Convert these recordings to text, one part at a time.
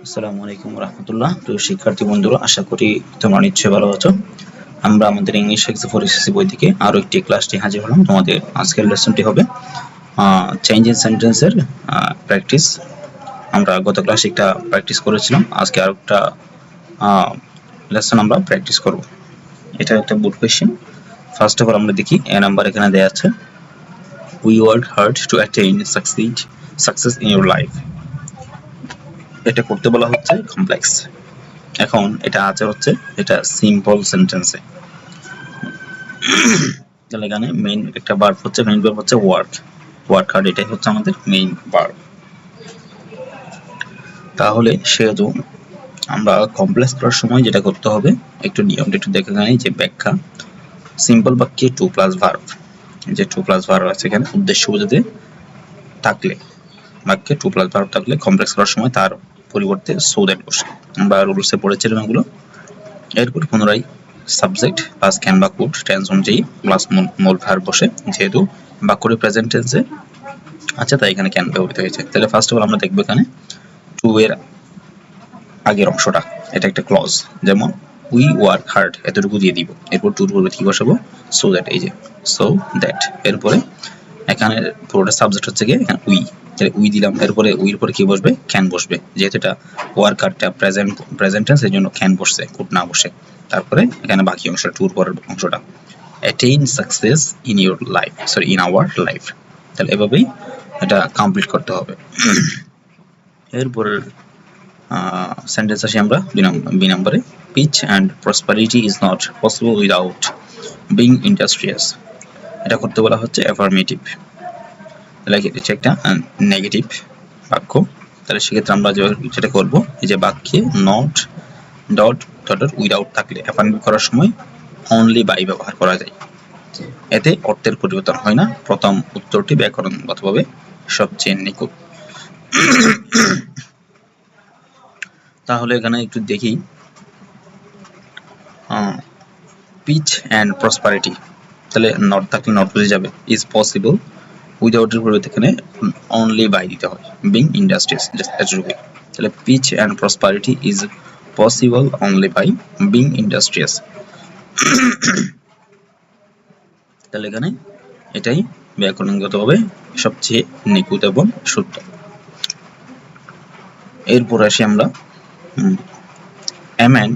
আসসালামু আলাইকুম রহমতুল্লাহ। প্রিয় শিক্ষার্থী বন্ধুরা, আশা করি তোমরা নিশ্চয়ই ভালো আছো। আমরা আমাদের ইংলিশ এক্সাম এসএসসি বই থেকে আরো একটি ক্লাসটি হাজির হলাম। তোমাদের আজকের লেসনটি হবে চেঞ্জ ইন সেন্টেন্সের প্র্যাকটিস। আমরা গত ক্লাসে একটা প্র্যাকটিস করেছিলাম, আজকে আর একটা লেসন আমরা প্র্যাকটিস করব। এটা একটা good question. First of all আমরা দেখি এ নাম্বার এখানে দেয়া আছে, we work hard to attain success in your life. এটা করতে বলা হচ্ছে কমপ্লেক্স। এখন এটা আছে হচ্ছে এটা সিম্পল সেন্টেন্সে। তাহলে এখানে মেইন একটা ভার্ব হচ্ছে, মেইন ভার্ব হচ্ছে ওয়ার্ক হার্ড, এটাই হচ্ছে আমাদের মেইন ভার্ব। তাহলে সেহেতু আমরা কমপ্লেক্স করার সময় যেটা করতে হবে, একটু নিয়মটা একটু দেখে নেই যে ব্যাখ্যা। সিম্পল বাক্যে টু প্লাস ভার্ব, যে টু প্লাস ভার্ব আছে এখানে উদ্দেশ্য বোঝাতে থাকলে, বাক্যে টু প্লাস ভার্ব থাকলে কমপ্লেক্স করার সময় তার পরিবর্তে সো দ্যাট বসে। আমরা রুলসে পড়েছিলাম এগুলো। এরপর পুনরায় সাবজেক্ট প্লাস ক্যান বা কুড টেন্স অনুযায়ী প্লাস মূল ভার্ব বসে, যেহেতু বাক্যটি প্রেজেন্ট টেন্সে আচ্ছা তাই এখানে ক্যান ব্যবহৃত হয়েছে। তাহলে ফার্স্ট অফ অল আমরা দেখবো এখানে টু এর আগের অংশটা, এটা একটা ক্লজ, যেমন উই ওয়ার্ক হার্ড এতটুকু দিয়ে দিব, এরপর টুর পূর্বে কি বসাবো, সো দ্যাট, এই যে সো দ্যাট। এরপরে এখানে পুরোটা সাবজেক্ট হচ্ছে গিয়ে এখানে উই, তাহলে উই দিলাম, এরপরে উইর পরে কি বসবে, ক্যান বসবে, যেহেতু এটা ওয়ার্ক হার্ডটা প্রেজেন্ট টেন্স, এই জন্য ক্যান বসছে, কুড না বসে। তারপরে এখানে বাকি অংশটা, টুর পরের অংশটা, attain success in your life, sorry in our life. তাহলে এভাবেই এটা কমপ্লিট করতে হবে। এরপরের সেন্টেন্স আসি আমরা বি নম্বরে, peace and prosperity is not possible without being industrious. এটা করতে বলা হচ্ছে অ্যাফার্মেটিভ, তাহলে এটা একটা নেগেটিভ বাক্য। তাহলে সেক্ষেত্রে আমরা যেটা করবো, এই যে বাক্যে নট ডট ডট উইদাউট থাকলে অ্যাফার্মেটিভ করার সময় অনলি বাই ব্যবহার করা যায়, এতে অর্থের পরিবর্তন হয় না। প্রথম উত্তরটি ব্যাকরণগতভাবে সবচেয়ে নিখুঁত। তাহলে এখানে একটু দেখি, পিচ অ্যান্ড প্রসপারিটি, তাহলে নট থাকলে নট বুঝে যাবে, ইজ পসিবল উইদাউট এর পরিবর্তে এখানে অনলি বাই দিতে হয়, বিং ইন্ডাস্ট্রিয়াস জাস্ট এতটুকুই। তাহলে peace and prosperity is possible only by being industrious. তাহলে এখানে এটাই ব্যাকরণগতভাবে সবচেয়ে নিখুঁত এবং সত্য। এরপর আসি আমরা, a man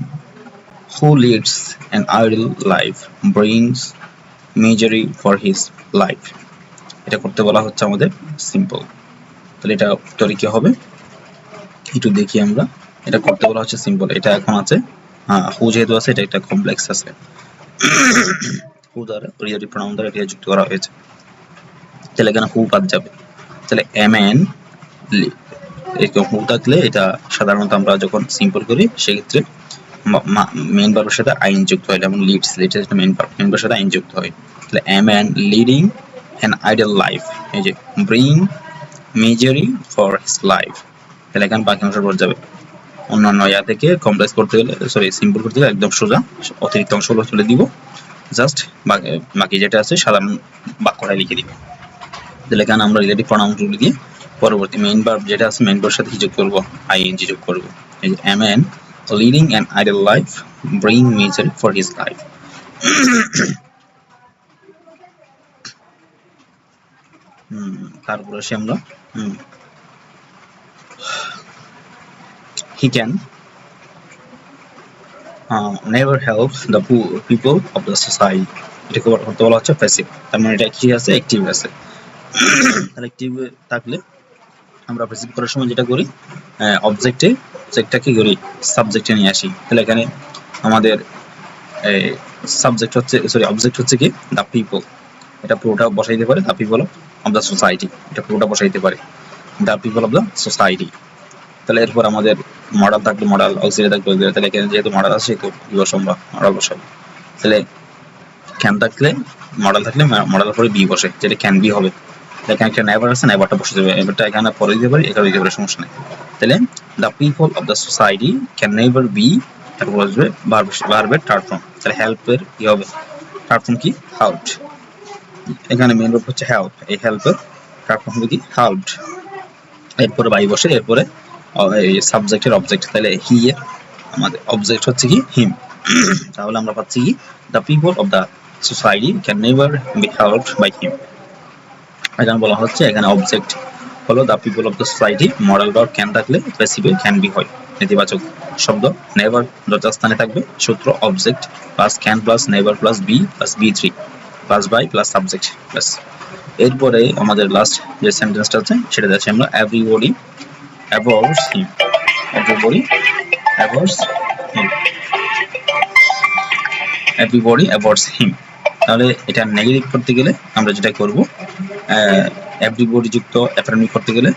who leads an idle life brings misery for his life. এটা করতে বলা হচ্ছে আমাদের সিম্পল। তাহলে এটা উত্তরে কি হবে একটু দেখি আমরা। এটা করতে বলা হচ্ছে সিম্পল, এটা এখন আছে হু যেহেতু আছে, এটা একটা কমপ্লেক্স আছে, হু দ্বারা রিলেটিভ প্রনাউন দ্বারা এটা যুক্ত করা হয়েছে, তাহলে এখানে হু বাদ যাবে। তাহলে a man, এরকম হু থাকলে এটা সাধারণত আমরা যখন সিম্পল করি সেক্ষেত্রে মেইন ভার্বের সাথে আইন যুক্ত হয়, যেমন লিডস, লিডস একটা মেইন ভার্বের সাথে আইন যুক্ত হয়। তাহলে a man leading an idle life, এই যে bring misery for his life, তাহলে এখানে বাকি অংশ পড়ে যাবে। অন্যান্য ইয়া থেকে কমপ্লেক্স করতে গেলে, সরি সিম্পল করতে গেলে একদম সোজা অতিরিক্ত অংশগুলো তুলে দিব, জাস্ট বাকি যেটা আছে সাধারণ বাক্যটাই লিখে দিব। তাহলে এখানে আমরা রিলেটিভ প্রনাউনগুলো দিয়ে পরবর্তী মেইন ভার্ব যেটা আছে মেইন ভার্বের সাথে কি যোগ করব, আইএনজি যোগ করব। এই যে a man leading an idle life bring misery for his life. তারপর আসি আমরা, he can never help the poor people of the society. এটাকে করতে বলা হচ্ছে প্যাসিভ, তার মানে এটা কি আছে, অ্যাক্টিভ আছে। তাহলে অ্যাক্টিভ থাকলে আমরা প্যাসিভ করার সময় যেটা করি, অবজেক্টটা কি করি, সাবজেক্টে নিয়ে আসি। তাহলে এখানে আমাদের সাবজেক্ট হচ্ছে, সরি অবজেক্ট হচ্ছে কি দ্য পিপল, এটা পুরোটা বসাইতে পারে the people of the society, এটা পুরোটা বসাইতে পারে the people of the society. তাহলে এরপর আমাদের মডেল থাকলে মডেল, অক্সিলারি থাকলে অক্সিলারি, তাহলে এখানে যেহেতু মডেল আছে সেহেতু কি বসাবো, মডেল বসাবো। তাহলে ক্যান থাকলে মডেল থাকলে মডেলের পরে বি বসে, যেটা ক্যান বি হবে। এখানে একটা নেভার আছে, নেভারটা বসে যাবে, এবারটা এখানে পরে দিতে পারি, এখানে দিতে পারি, সমস্যা নেই। তাহলে the people of the society can never B, তারপর আসবে ভার্বের থার্ড ফর্ম। তাহলে হেল্পের কি হবে, থার্ড ফর্ম কি, হেল্পড। এখানে মেইন ভার্ব হচ্ছে হেল্প, এই হেল্পের থার্ড ফর্ম হবে কি, হেল্পড। এরপরে বাই বসে, এরপরে সাবজেক্টের অবজেক্ট, তাহলে হি এর আমাদের অবজেক্ট হচ্ছে কি হিম। তাহলে আমরা পাচ্ছি কি the people of the society can never be helped by him. এখানে বলা হচ্ছে এখানে অবজেক্ট হলো the people of the society, modal dot can থাকলে প্যাসিভে ক্যান বি হয় নেতিবাচক শব্দ, নেভার যথাস্থানে থাকবে সূত্র object plus can plus never plus B plus বি3 plus by plus subject plus. এরপরে আমাদের লাস্ট যে সেন্টেন্সটা আছে সেটা যাচ্ছে আমরা everybody avoids him, everybody avoids him, everybody avoids him. তাহলে এটা নেগেটিভ করতে গেলে আমরা যেটা করব এভরিবডি যুক্ত অ্যাফার্মেটিভ করতে গেলে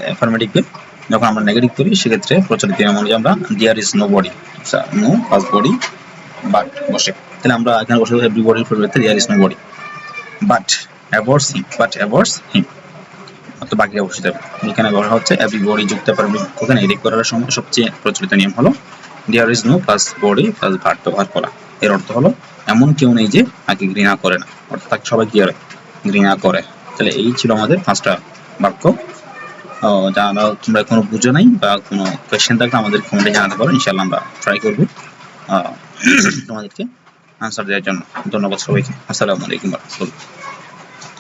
অ্যাফার্মেটিভকে যখন আমরা নেগেটিভ করি সেক্ষেত্রে প্রচলিত নিয়ম অনুযায়ী আমরা there is no body, no plus body but বসে, তাহলে আমরা এখানে বসে এভরিবডির পরিবর্তে there is no body but avoids him, but avoids him, অর্থাৎ বাকিটা বসে যাবে। এখানে বলা হচ্ছে এভরিবডি যুক্ত অ্যাফার্মেটিভকে নেগেটিভ করার সময় সবচেয়ে প্রচলিত নিয়ম হলো there is no plus body plus verb ব্যবহার করা। এর অর্থ হলো এমন কেউ নেই যে তাকে ঘৃণা করে না, অর্থাৎ তাকে সবাই কি করে ঘৃণা করে। তাহলে এই ছিল আমাদের 5টা বাক্য। যারা তোমরা কোনো বুঝো নাই বা কোনো কোয়েশ্চেন থাকলে আমাদের কমেন্টে জানাতে পারো, ইনশাআল্লাহ আমরা ট্রাই করবো তোমাদেরকে আনসার দেওয়ার জন্য। ধন্যবাদ সবাইকে। আসসালামু আলাইকুম ওয়া রাহমাতুল্লাহ।